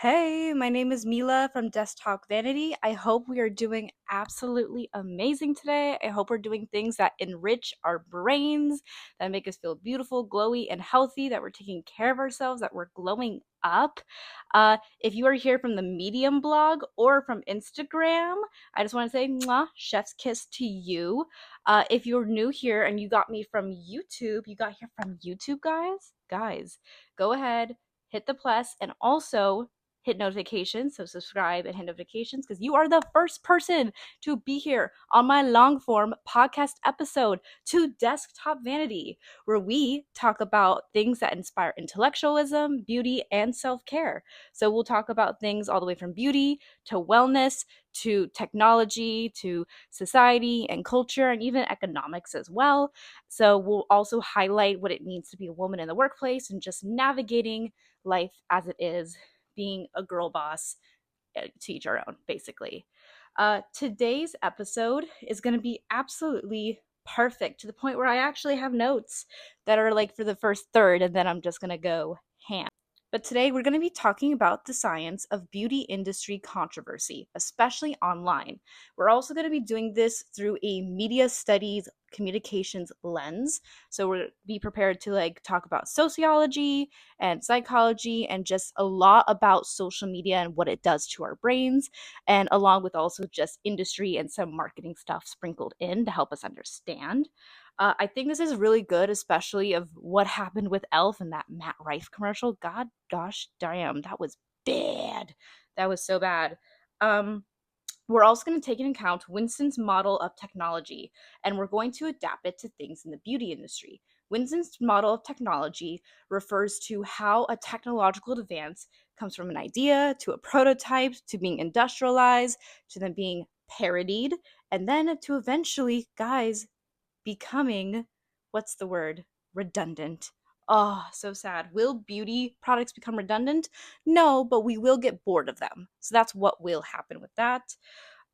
Hey, my name is Mila from Desktop Vanity. I hope we are doing absolutely amazing today. I hope we're doing things that enrich our brains, that make us feel beautiful, glowy, and healthy, that we're taking care of ourselves, that we're glowing up. If you are here from the Medium blog or from Instagram, I just want to say, mwah, chef's kiss to you. If you're new here and you got me from YouTube, guys, go ahead, hit the plus, and also hit notifications. So subscribe and hit notifications because you are the first person to be here on my long form podcast episode to Desktop Vanity, where we talk about things that inspire intellectualism, beauty, and self-care. So we'll talk about things all the way from beauty to wellness to technology to society and culture and even economics as well. So we'll also highlight what it means to be a woman in the workplace and just navigating life as it is, being a girl boss, to each our own, basically. Today's episode is going to be absolutely perfect to the point where I actually have notes that are like for the first third, and then I'm just going to go ham. But today we're going to be talking about the science of beauty industry controversy, especially online. We're also going to be doing this through a media studies communications lens. So we're be prepared to talk about sociology and psychology and just a lot about social media and what it does to our brains, and along with also just industry and some marketing stuff sprinkled in to help us understand. I think this is really good, especially of what happened with Elf and that Matt Rife commercial. God, gosh, damn, that was bad. That was so bad. We're also going to take into account Winston's model of technology, and we're going to adapt it to things in the beauty industry. Winston's model of technology refers to how a technological advance comes from an idea to a prototype to being industrialized to then being parodied and then to eventually, guys, becoming, what's the word? Redundant. Oh, so sad. Will beauty products become redundant? No, but we will get bored of them. So that's what will happen with that.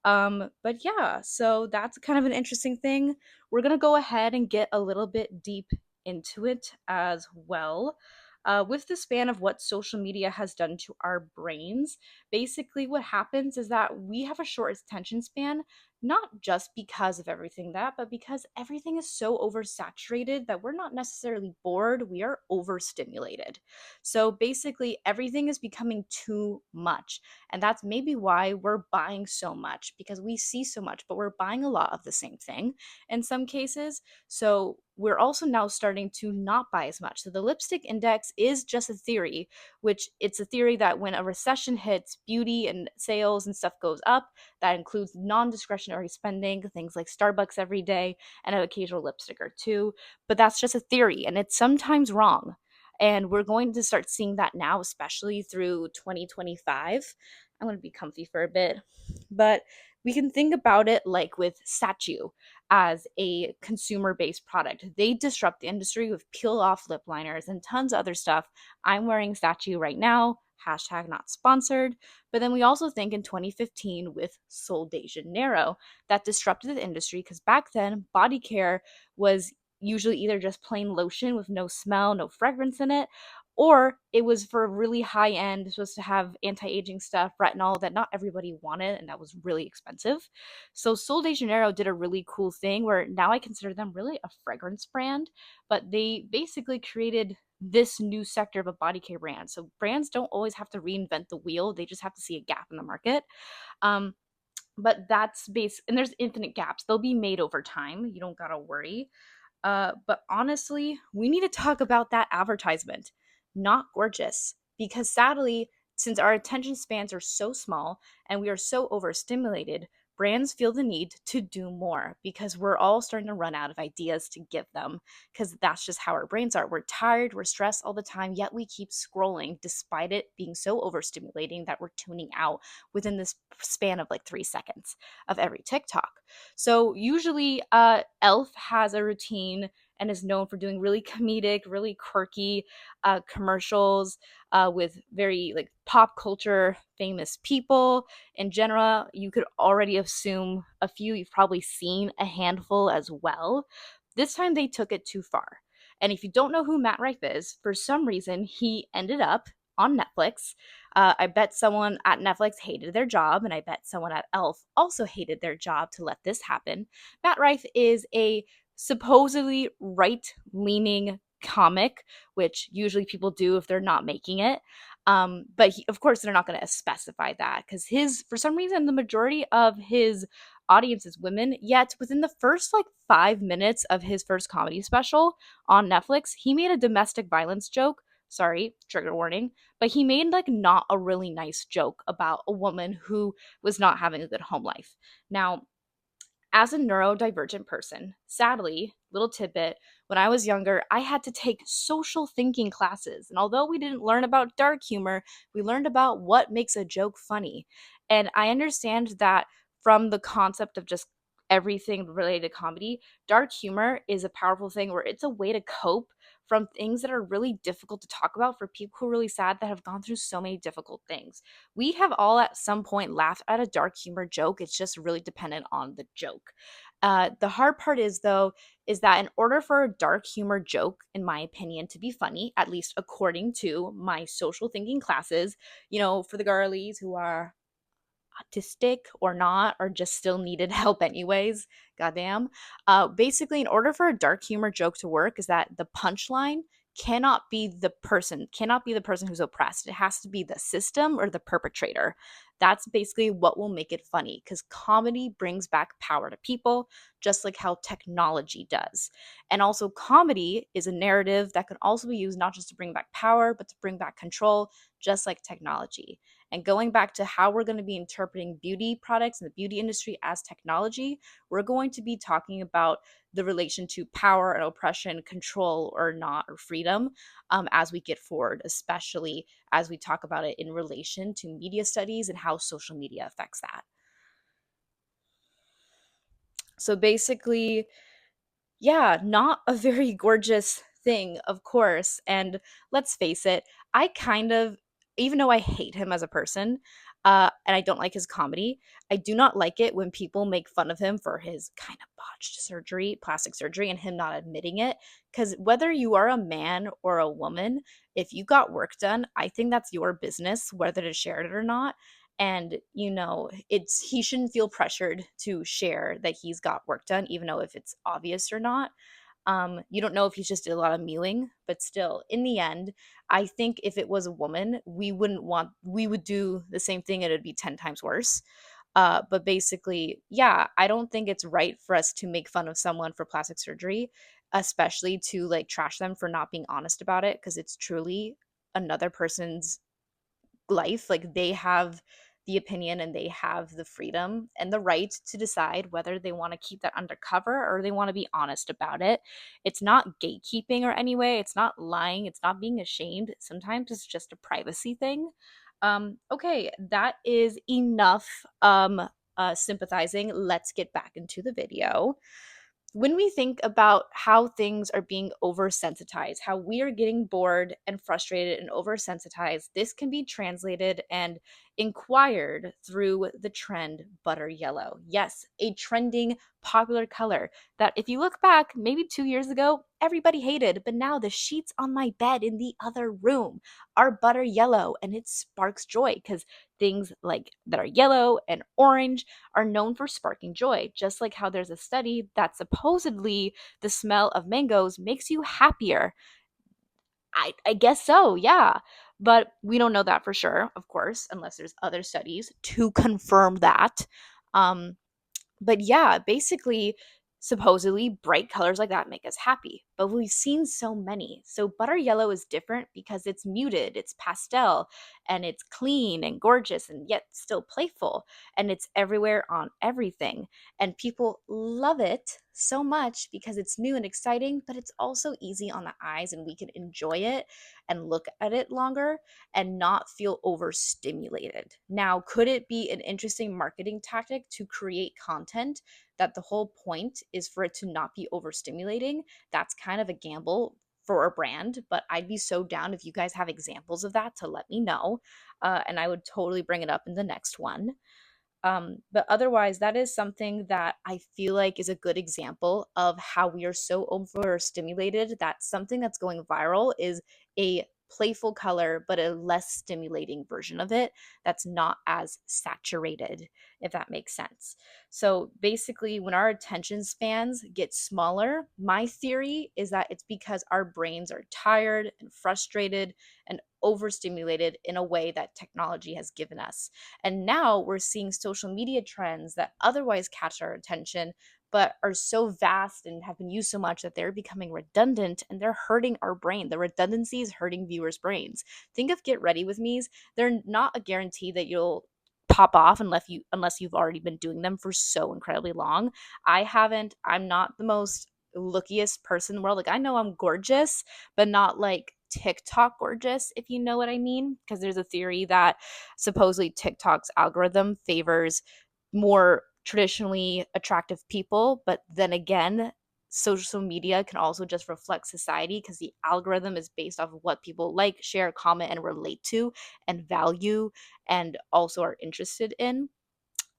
But yeah, so that's kind of an interesting thing. We're gonna go ahead and get a little bit deep into it as well. With the span of what social media has done to our brains, basically what happens is that we have a short attention span, not just because of everything that, but because everything is so oversaturated that we're not necessarily bored, we are overstimulated. So basically, everything is becoming too much. And that's maybe why we're buying so much, because we see so much, but we're buying a lot of the same thing in some cases. So we're also now starting to not buy as much. So the lipstick index is just a theory, which it's a theory that when a recession hits, beauty and sales and stuff goes up. That includes non-discretionary spending, things like Starbucks every day and an occasional lipstick or two. But that's just a theory, and it's sometimes wrong. And we're going to start seeing that now, especially through 2025. I'm going to be comfy for a bit. But we can think about it like with Statue as a consumer based product. They disrupt the industry with peel off lip liners and tons of other stuff. I'm wearing Statue right now. Hashtag not sponsored. But then we also think in 2015 with Sol de Janeiro that disrupted the industry because back then body care was usually either just plain lotion with no smell, no fragrance in it, or it was for really high end, supposed to have anti-aging stuff, retinol that not everybody wanted, and that was really expensive. So Sol de Janeiro did a really cool thing where now I consider them really a fragrance brand, but they basically created this new sector of a body care brand. So brands don't always have to reinvent the wheel; they just have to see a gap in the market. Um, but that's base, and there's infinite gaps. They'll be made over time. You don't gotta worry. But honestly, we need to talk about that advertisement. Not gorgeous. Because sadly, since our attention spans are so small and we are so overstimulated, brands feel the need to do more because we're all starting to run out of ideas to give them. Because that's just how our brains are. We're tired, we're stressed all the time, yet we keep scrolling despite it being so overstimulating that we're tuning out within this span of like 3 seconds of every TikTok. So usually, Elf has a routine and is known for doing really comedic, really quirky commercials with very like pop culture famous people. In general, you could already assume a few. You've probably seen a handful as well. This time they took it too far. And if you don't know who Matt Rife is, for some reason he ended up on Netflix. I bet someone at Netflix hated their job, and I bet someone at Elf also hated their job to let this happen. Matt Rife is a supposedly right leaning comic, which usually people do if they're not making it. But of course, they're not going to specify that because for some reason, the majority of his audience is women. Yet within the first like 5 minutes of his first comedy special on Netflix, he made a domestic violence joke. Sorry, trigger warning. But he made like not a really nice joke about a woman who was not having a good home life. Now, as a neurodivergent person, sadly, little tidbit, when I was younger, I had to take social thinking classes. And although we didn't learn about dark humor, we learned about what makes a joke funny. And I understand that from the concept of just everything related to comedy, dark humor is a powerful thing where it's a way to cope from things that are really difficult to talk about for people who are really sad that have gone through so many difficult things. We have all at some point laughed at a dark humor joke. It's just really dependent on the joke. The hard part is, though, is that in order for a dark humor joke, in my opinion, to be funny, at least according to my social thinking classes, for the girlies who are autistic or not, or just still needed help anyways, goddamn. Basically, in order for a dark humor joke to work, is that the punchline cannot be the person who's oppressed. It has to be the system or the perpetrator. That's basically what will make it funny, because comedy brings back power to people, just like how technology does. And also, comedy is a narrative that can also be used not just to bring back power, but to bring back control, just like technology. And going back to how we're going to be interpreting beauty products and the beauty industry as technology, we're going to be talking about the relation to power and oppression, control or not, or freedom, as we get forward, especially as we talk about it in relation to media studies and how social media affects that. So basically, yeah, not a very gorgeous thing, of course. And let's face it, I kind of, even though I hate him as a person, and I don't like his comedy, I do not like it when people make fun of him for his kind of botched surgery, plastic surgery, and him not admitting it. Because whether you are a man or a woman, if you got work done, I think that's your business, whether to share it or not. And he shouldn't feel pressured to share that he's got work done, even though if it's obvious or not. You don't know if he's just did a lot of mewing, but still, in the end, I think if it was a woman, we would do the same thing and it'd be 10 times worse. But basically, yeah, I don't think it's right for us to make fun of someone for plastic surgery, especially to like trash them for not being honest about it, because it's truly another person's life. Like, they have the opinion and they have the freedom and the right to decide whether they want to keep that undercover or they want to be honest about it. It's not gatekeeping or any way, it's not lying, it's not being ashamed. Sometimes it's just a privacy thing. Okay, that is enough sympathizing. Let's get back into the video. When we think about how things are being oversensitized, how we are getting bored and frustrated and oversensitized, this can be translated and inquired through the trend butter yellow. Yes, a trending popular color that, if you look back maybe 2 years ago, everybody hated, but now the sheets on my bed in the other room are butter yellow, and it sparks joy because things like that are yellow and orange are known for sparking joy, just like how there's a study that supposedly the smell of mangoes makes you happier. I guess so, yeah. But we don't know that for sure, of course, unless there's other studies to confirm that. Um, but yeah, basically, supposedly bright colors like that make us happy. But we've seen so many. So butter yellow is different because it's muted, it's pastel, and it's clean and gorgeous and yet still playful. And it's everywhere on everything. And people love it so much because it's new and exciting, but it's also easy on the eyes and we can enjoy it and look at it longer and not feel overstimulated. Now, could it be an interesting marketing tactic to create content that the whole point is for it to not be overstimulating? That's kind of a gamble for a brand, but I'd be so down if you guys have examples of that to let me know. And I would totally bring it up in the next one. But otherwise, that is something that I feel like is a good example of how we are so overstimulated that something that's going viral is a playful color, but a less stimulating version of it that's not as saturated, if that makes sense. So basically, when our attention spans get smaller, my theory is that it's because our brains are tired and frustrated and overstimulated in a way that technology has given us. And now we're seeing social media trends that otherwise catch our attention, but are so vast and have been used so much that they're becoming redundant and they're hurting our brain. The redundancy is hurting viewers' brains. Think of Get Ready With Me's. They're not a guarantee that you'll pop off unless you've already been doing them for so incredibly long. I haven't. I'm not the most lookiest person in the world. Like, I know I'm gorgeous, but not like TikTok gorgeous, if you know what I mean. Because there's a theory that supposedly TikTok's algorithm favors more traditionally attractive people, but then again, social media can also just reflect society because the algorithm is based off of what people like, share, comment, and relate to and value and also are interested in.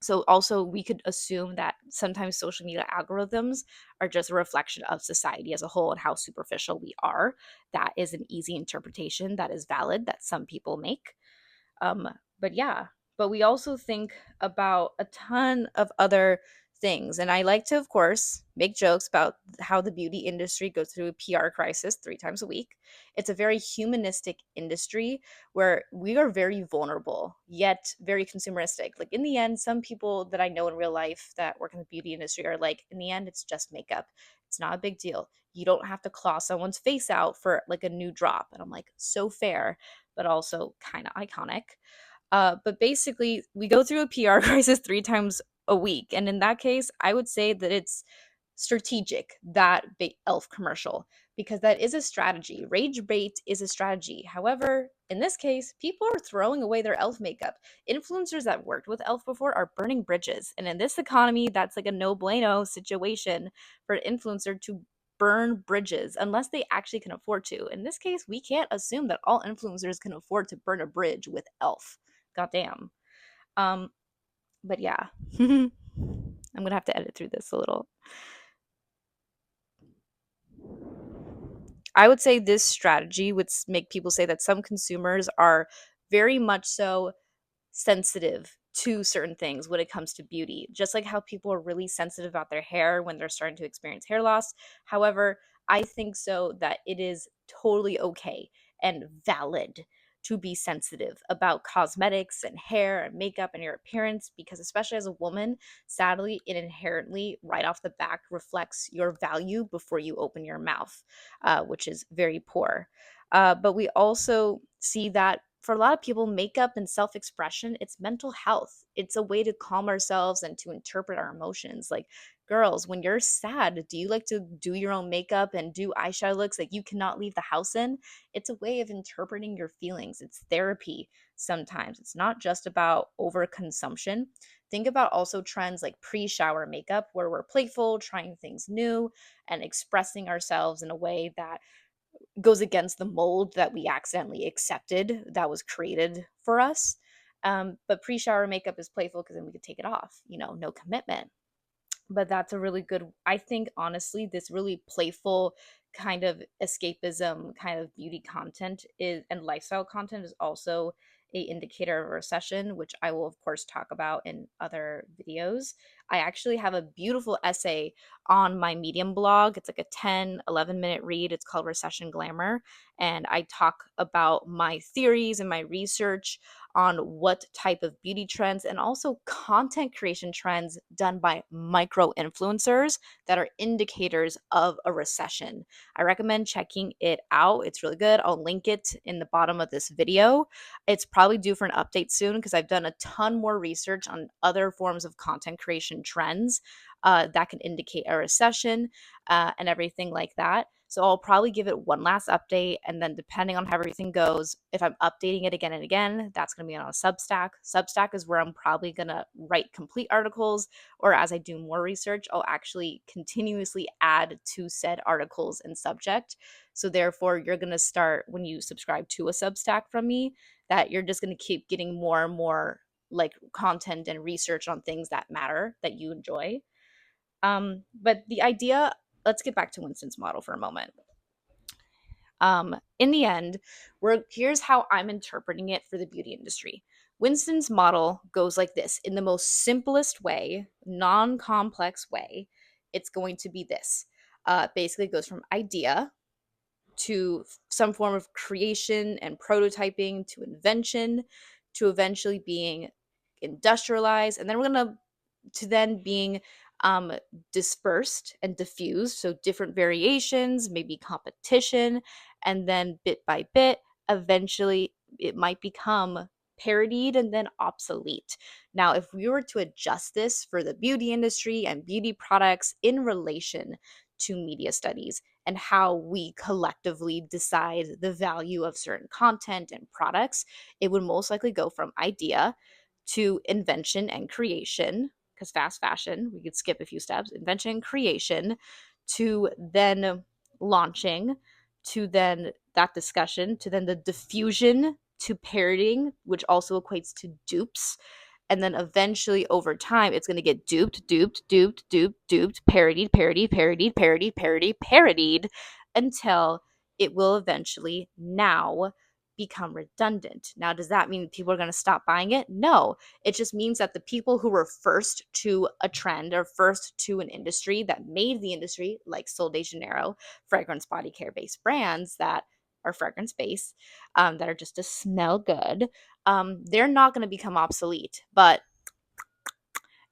So also we could assume that sometimes social media algorithms are just a reflection of society as a whole and how superficial we are. That is an easy interpretation that is valid that some people make. Um, but yeah, but we also think about a ton of other things. And I like to, of course, make jokes about how the beauty industry goes through a PR crisis 3 times a week. It's a very humanistic industry where we are very vulnerable, yet very consumeristic. Like, in the end, some people that I know in real life that work in the beauty industry are like, in the end, it's just makeup. It's not a big deal. You don't have to claw someone's face out for like a new drop. And I'm like, so fair, but also kind of iconic. But basically, we go through a PR crisis 3 times a week. And in that case, I would say that it's strategic, that elf commercial, because that is a strategy. Rage bait is a strategy. However, in this case, people are throwing away their elf makeup. Influencers that worked with elf before are burning bridges. And in this economy, that's like a no bueno situation for an influencer to burn bridges unless they actually can afford to. In this case, we can't assume that all influencers can afford to burn a bridge with elf. Goddamn. Um, but yeah, I'm gonna have to edit through this a little. I would say this strategy would make people say that some consumers are very much so sensitive to certain things when it comes to beauty, just like how people are really sensitive about their hair when they're starting to experience hair loss. However, I think so that it is totally okay and valid to be sensitive about cosmetics and hair and makeup and your appearance, because especially as a woman, sadly, it inherently right off the back reflects your value before you open your mouth, which is very poor. But we also see that for a lot of people, makeup and self expression, it's mental health. It's a way to calm ourselves and to interpret our emotions. Like, girls, when you're sad, do you like to do your own makeup and do eyeshadow looks like you cannot leave the house in? It's a way of interpreting your feelings. It's therapy sometimes. It's not just about overconsumption. Think about also trends like pre shower makeup, where we're playful, trying things new, and expressing ourselves in a way that goes against the mold that we accidentally accepted that was created for us. But pre shower makeup is playful because then we could take it off, no commitment. But that's a really good, I think, honestly, this really playful kind of escapism kind of beauty content is and lifestyle content is also a indicator of a recession, which I will of course talk about in other videos. I actually have a beautiful essay on my Medium blog. It's like a 10-11 minute read. It's called Recession Glamour, and I talk about my theories and my research on what type of beauty trends and also content creation trends done by micro influencers that are indicators of a recession. I recommend checking it out. It's really good. I'll link it in the bottom of this video. It's probably due for an update soon because I've done a ton more research on other forms of content creation trends that can indicate a recession and everything like that. So I'll probably give it one last update. And then depending on how everything goes, if I'm updating it again and again, that's going to be on a Substack. Substack is where I'm probably going to write complete articles, or as I do more research, I'll actually continuously add to said articles and subject. So therefore, you're going to start, when you subscribe to a Substack from me, that you're just going to keep getting more and more like content and research on things that matter that you enjoy. But the idea, let's get back to Winston's model for a moment. In the end, here's how I'm interpreting it for the beauty industry. Winston's model goes like this in the most simplest way, non complex way. It's going to be this. Basically, it goes from idea to some form of creation and prototyping to invention to eventually being industrialized. And then we're going to then being um, dispersed and diffused. So different variations, maybe competition, and then bit by bit, eventually it might become parodied and then obsolete. Now, if we were to adjust this for the beauty industry and beauty products in relation to media studies and how we collectively decide the value of certain content and products, it would most likely go from idea to invention and creation, because fast fashion, we could skip a few steps, invention and creation, to then launching, to then that discussion, to then the diffusion, to parodying, which also equates to dupes. And then eventually over time, it's going to get duped, parodied, parodied until it will eventually now become redundant. Now, does that mean people are going to stop buying it? No. It just means that the people who were first to a trend or first to an industry that made the industry, like Sol de Janeiro, fragrance body care based brands that are fragrance based, that are just to smell good, they're not going to become obsolete. But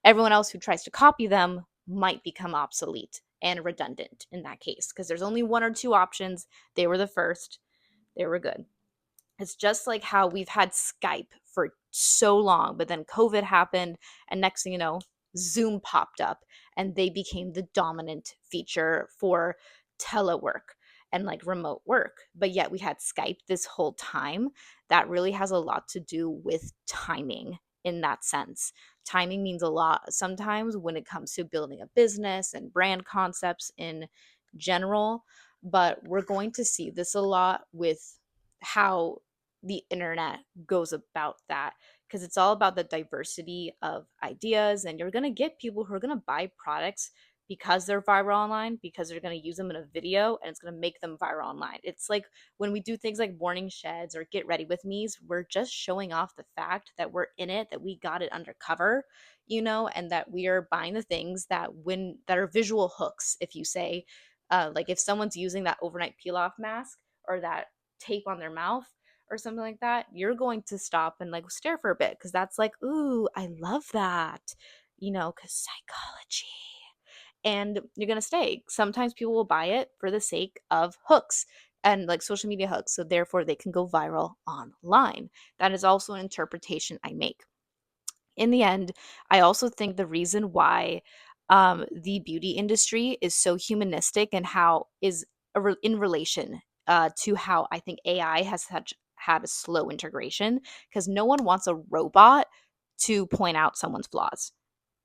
everyone else who tries to copy them might become obsolete and redundant in that case because there's only one or two options. They were the first, they were good. It's just like how we've had Skype for so long, but then COVID happened, and next thing you know, Zoom popped up, and they became the dominant feature for telework and like remote work. But yet we had Skype this whole time. That really has a lot to do with timing in that sense. Timing means a lot sometimes when it comes to building a business and brand concepts in general. But we're going to see this a lot with how the internet goes about that because it's all about the diversity of ideas, and you're going to get people who are going to buy products because they're viral online, because they're going to use them in a video and it's going to make them viral online. It's like when we do things like morning sheds or get ready with me's, we're just showing off the fact that we're in it, that we got it undercover, and that we are buying the things that are visual hooks. If you say like if someone's using that overnight peel off mask or that tape on their mouth or something like that, you're going to stop and like stare for a bit because that's like, ooh, I love that, because psychology. And you're going to stay. Sometimes people will buy it for the sake of hooks and like social media hooks. So therefore they can go viral online. That is also an interpretation I make. In the end, I also think the reason why the beauty industry is so humanistic and how is in relation to how I think AI has had a slow integration because no one wants a robot to point out someone's flaws.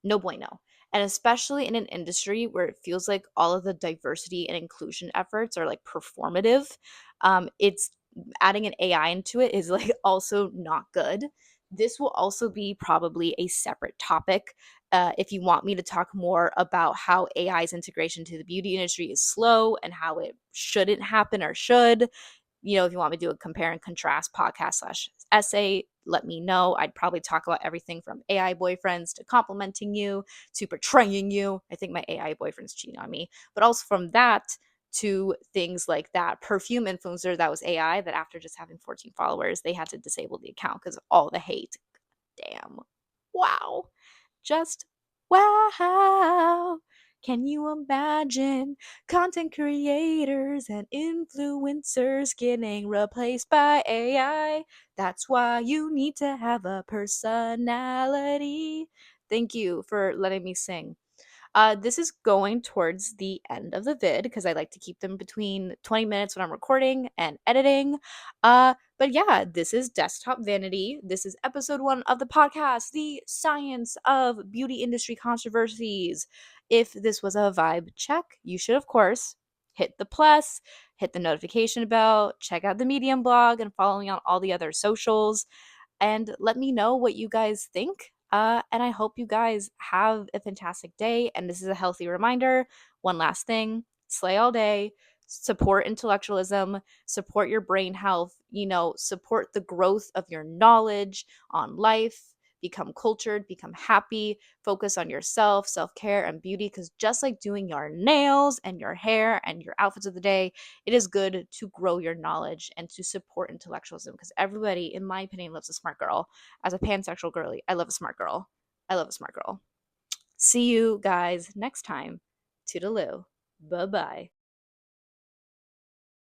No bueno. And especially in an industry where it feels like all of the diversity and inclusion efforts are like performative, it's adding an AI into it is like also not good. This will also be probably a separate topic. If you want me to talk more about how AI's integration to the beauty industry is slow and how it shouldn't happen or should, if you want me to do a compare and contrast podcast/essay, let me know. I'd probably talk about everything from AI boyfriends to complimenting you to betraying you. I think my AI boyfriend's cheating on me. But also from that to things like that perfume influencer that was AI that after just having 14 followers, they had to disable the account because of all the hate. Damn. Wow. Just wow. Can you imagine content creators and influencers getting replaced by AI? That's why you need to have a personality. Thank you for letting me sing. This is going towards the end of the vid because I like to keep them between 20 minutes when I'm recording and editing. But yeah, this is Desktop Vanity. This is episode 1 of the podcast, The Science of Beauty Industry Controversies. If this was a vibe check, you should, of course, hit the plus, hit the notification bell, check out the Medium blog, and follow me on all the other socials and let me know what you guys think. And I hope you guys have a fantastic day. And this is a healthy reminder. One last thing, slay all day, support intellectualism, support your brain health, support the growth of your knowledge on life, become cultured, become happy, focus on yourself, self-care, and beauty. Because just like doing your nails and your hair and your outfits of the day, it is good to grow your knowledge and to support intellectualism, because everybody, in my opinion, loves a smart girl. As a pansexual girly, I love a smart girl. I love a smart girl. See you guys next time. Toodaloo. Bye-bye.